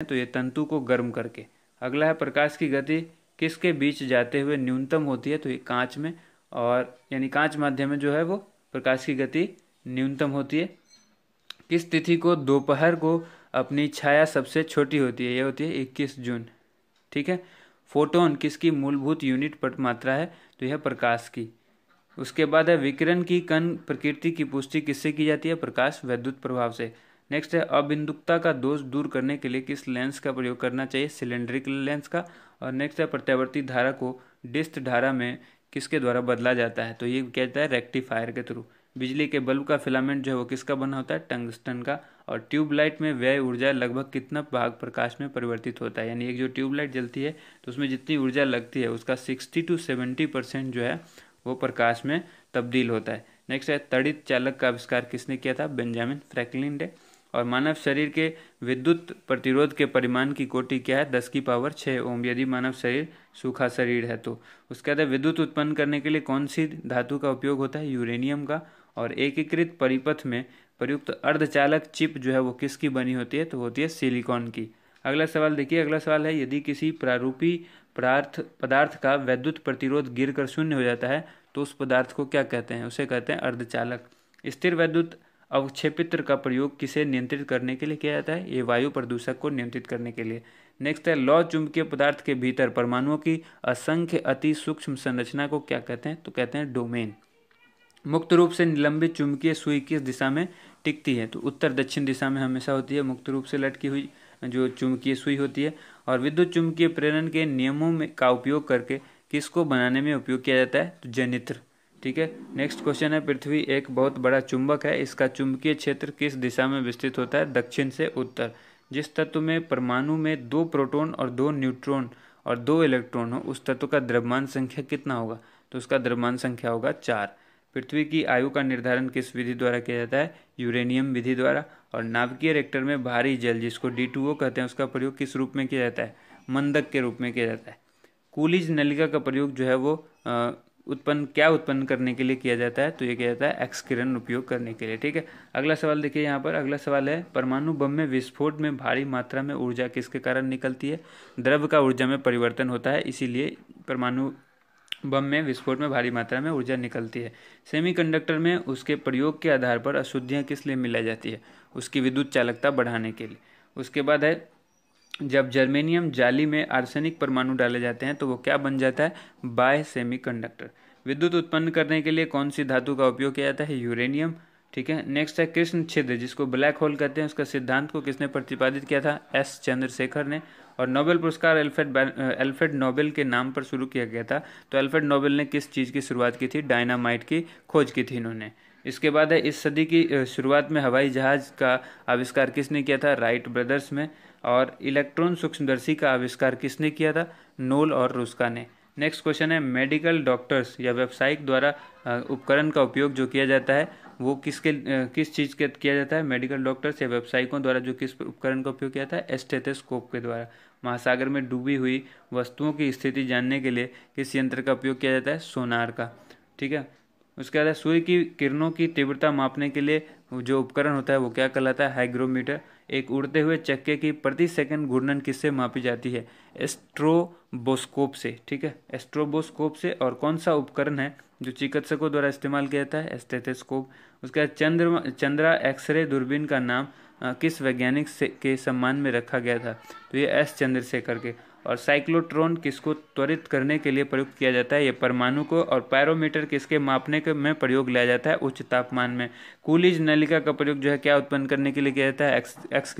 तो ये तंतु को गर्म करके। अगला है प्रकाश की गति किसके बीच जाते हुए न्यूनतम होती है, तो ये कांच में, और यानी कांच माध्यम में जो है वो प्रकाश की गति न्यूनतम होती है। किस तिथि को दोपहर को अपनी छाया सबसे छोटी होती है, ये होती है 21 जून। ठीक है। फोटोन किसकी मूलभूत यूनिट पर मात्रा है, तो यह प्रकाश की। उसके बाद है विकिरण की कण प्रकृति की पुष्टि किससे की जाती है, प्रकाश वैद्युत प्रभाव से। नेक्स्ट है अबिंदुकता का दोष दूर करने के लिए किस लेंस का प्रयोग करना चाहिए, सिलेंड्रिकल लेंस का। और नेक्स्ट है प्रत्यावर्ती धारा को डिस्ट धारा में किसके द्वारा बदला जाता है, तो ये कहता है रेक्टिफायर के थ्रू। बिजली के बल्ब का फिलामेंट जो है वो किसका बना होता है, टंगस्टन का। और ट्यूबलाइट में व्यय ऊर्जा लगभग कितना भाग प्रकाश में परिवर्तित होता है, यानी एक जो ट्यूबलाइट जलती है तो उसमें जितनी ऊर्जा लगती है उसका 60 to 70% जो है वो प्रकाश में तब्दील होता है। नेक्स्ट है तड़ित चालक का आविष्कार किसने किया था, बेंजामिन फ्रैंकलिन ने। और मानव शरीर के विद्युत प्रतिरोध के परिमाण की कोटि क्या है, 10⁶ ओम, यदि मानव शरीर सूखा शरीर है तो। उसके बाद विद्युत उत्पन्न करने के लिए कौन सी धातु का उपयोग होता है, यूरेनियम का। और एकीकृत परिपथ में प्रयुक्त अर्धचालक चिप जो है वो किसकी बनी होती है, तो होती है सिलिकॉन की। अगला सवाल देखिए, अगला सवाल है यदि किसी प्रारूपी पदार्थ का विद्युत प्रतिरोध गिरकर शून्य हो जाता है तो उस पदार्थ को क्या कहते हैं, उसे कहते हैं अर्धचालक। स्थिर विद्युत अवक्षेपित्र का प्रयोग किसे नियंत्रित करने के लिए किया जाता है, ये वायु प्रदूषक को नियंत्रित करने के लिए। नेक्स्ट है लौह चुंबकीय पदार्थ के भीतर परमाणुओं की असंख्य अति सूक्ष्म संरचना को क्या कहते हैं, तो कहते हैं डोमेन। मुक्त रूप से निलंबित चुंबकीय सुई किस दिशा में टिकती है, तो उत्तर दक्षिण दिशा में हमेशा होती है मुक्त रूप से लटकी हुई जो चुंबकीय सुई होती है। और विद्युत चुंबकीय प्रेरण के नियमों में का उपयोग करके किसको बनाने में उपयोग किया जाता है, तो जनित्र। ठीक है। नेक्स्ट क्वेश्चन है पृथ्वी एक बहुत बड़ा चुंबक है, इसका चुंबकीय क्षेत्र किस दिशा में विस्तृत होता है, दक्षिण से उत्तर। जिस तत्व में परमाणु में 2 प्रोटॉन और 2 न्यूट्रॉन और 2 इलेक्ट्रॉन हो उस तत्व का द्रव्यमान संख्या कितना होगा, तो उसका द्रव्यमान संख्या होगा 4। पृथ्वी की आयु का निर्धारण किस विधि द्वारा किया जाता है, यूरेनियम विधि द्वारा। और नाभिकीय रिएक्टर में भारी जल जिसको D2O कहते हैं उसका प्रयोग किस रूप में किया जाता है, मंदक के रूप में किया जाता है। कूलिज नलिका का प्रयोग जो है वो उत्पन्न करने के लिए किया जाता है, तो ये किया जाता है एक्स किरण उपयोग करने के लिए। ठीक है। अगला सवाल देखिए यहाँ पर, अगला सवाल है परमाणु बम में विस्फोट में भारी मात्रा में ऊर्जा किसके कारण निकलती है, द्रव्य का ऊर्जा में परिवर्तन होता है, इसीलिए परमाणु बम में विस्फोट में भारी मात्रा में ऊर्जा निकलती है। सेमीकंडक्टर में उसके प्रयोग के आधार पर अशुद्धियाँ किस लिए मिलाई जाती है, उसकी विद्युत चालकता बढ़ाने के लिए। उसके बाद है जब जर्मेनियम जाली में आर्सेनिक परमाणु डाले जाते हैं तो वो क्या बन जाता है, बाय सेमीकंडक्टर। विद्युत उत्पन्न करने के लिए कौन सी धातु का उपयोग किया जाता है, यूरेनियम। ठीक है। नेक्स्ट है कृष्ण छिद्र जिसको ब्लैक होल कहते हैं उसका सिद्धांत को किसने प्रतिपादित किया था, एस चंद्रशेखर ने। और नोबेल पुरस्कार अल्फ्रेड नोबेल के नाम पर शुरू किया गया था, तो अल्फ्रेड नोबेल ने किस चीज़ की शुरुआत की थी, डायनामाइट की खोज की थी इन्होंने। इसके बाद है इस सदी की शुरुआत में हवाई जहाज़ का आविष्कार किसने किया था, राइट ब्रदर्स में। और इलेक्ट्रॉन सूक्ष्मदर्शी का आविष्कार किसने किया था, नोल और रुस्का ने। नेक्स्ट क्वेश्चन है मेडिकल डॉक्टर्स या व्यावसायिक द्वारा उपकरण का उपयोग जो किया जाता है वो किस चीज़ के किया जाता है, मेडिकल डॉक्टर्स या व्यावसायिकों द्वारा जो किस उपकरण का उपयोग किया जाता है, स्टेथोस्कोप के द्वारा। महासागर में डूबी हुई वस्तुओं की स्थिति जानने के लिए किस यंत्र का उपयोग किया जाता है, सोनार का। ठीक है। उसके बाद सूर्य की किरणों की तीव्रता मापने के लिए जो उपकरण होता है वो क्या कहलाता है, हाइग्रोमीटर। एक उड़ते हुए चक्के की प्रति सेकंड घूर्णन किससे मापी जाती है, एस्ट्रोबोस्कोप से। ठीक है, एस्ट्रोबोस्कोप से। और कौन सा उपकरण है जो चिकित्सकों द्वारा इस्तेमाल किया जाता है, स्टेथोस्कोप। उसके बाद चंद्रा एक्सरे दूरबीन का नाम किस वैज्ञानिक के सम्मान में रखा गया था, तो ये एस चंद्रशेखर के। और साइक्लोट्रॉन किसको त्वरित करने के लिए प्रयुक्त किया जाता है, ये परमाणु को। और पैरोमीटर किसके मापने के में प्रयोग लिया जाता है, उच्च तापमान में। कूलिज नलिका का प्रयोग जो है क्या उत्पन्न करने के लिए किया जाता है, एक्स